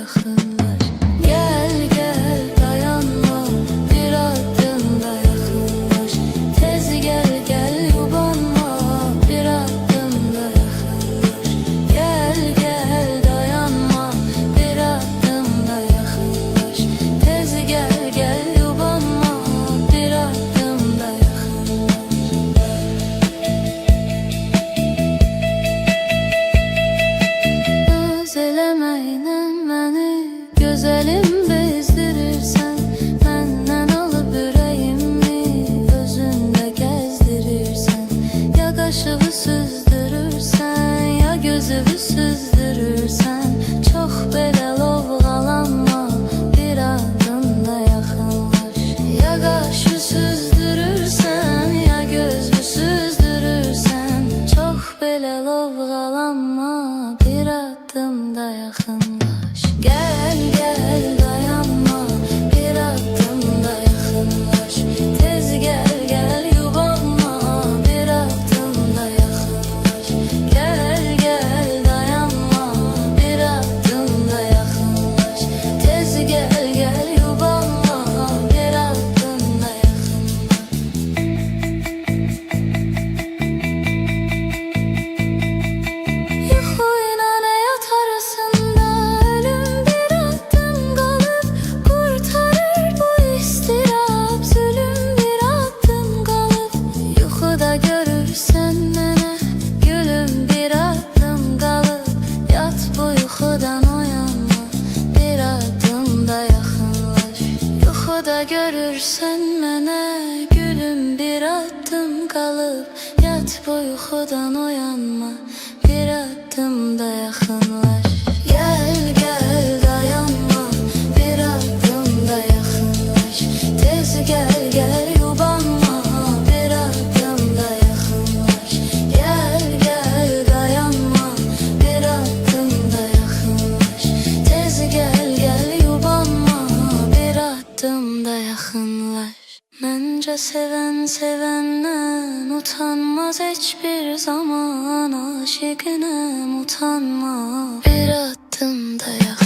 yakınlaş. Gel gel dayanma, bir adım da yakınlaş. Tez gel gel yubanma, bir adım da yakınlaş. Gel gel dayanma, bir adım da yakınlaş. Tez gel gel yubanma, bir adım da yakınlaş. Özelemeyle beni, güzelim bezdirirsen, menden alıp yüreğimi özünde gezdirirsen. Ya kaşığı süzdürürsen, ya gözümü süzdürürsen. Çok belə lovğalanma, bir adım da yakınlaş. Ya kaşı süzdürürsen, ya gözümü süzdürürsen. Çok belə lovğalanma, bir adım da yakınlaş. Gel gel dayanma, bir adım da yakınlaş. Tez gel gel yubanma, bir adım da yakınlaş. Gel gel dayanma, bir adım da yakınlaş. Tez gel gel yubanma, bir adım da yakınlaş. Yuxuyla həyat arasında ölüm bir addım qalıb qurtarır bu istirab. Zulüm bir addım qalıb. Yuxuda görürsən mənə gülüm, bir addım qalıb. Yat bu yuxudan oyanma, bir adım da yaxınlaş. Yuxuda görürsən mənə gülüm, bir addım qalıb. Yat bu yuxudan oyanma, bir adım da yaxınlaş. Gel gel dayanma, bir adım da yaxınlaş. Tez gel gel yubanma, bir adım da yaxınlaş. Gel gel dayanma, bir adım da yaxınlaş. Tez gel gel yubanma, bir adım da yaxınlaş. Məncə sevən sevəndən utanmaz heç bir zaman. Aşiqinəm utanma, bir adım da yaxınlaş.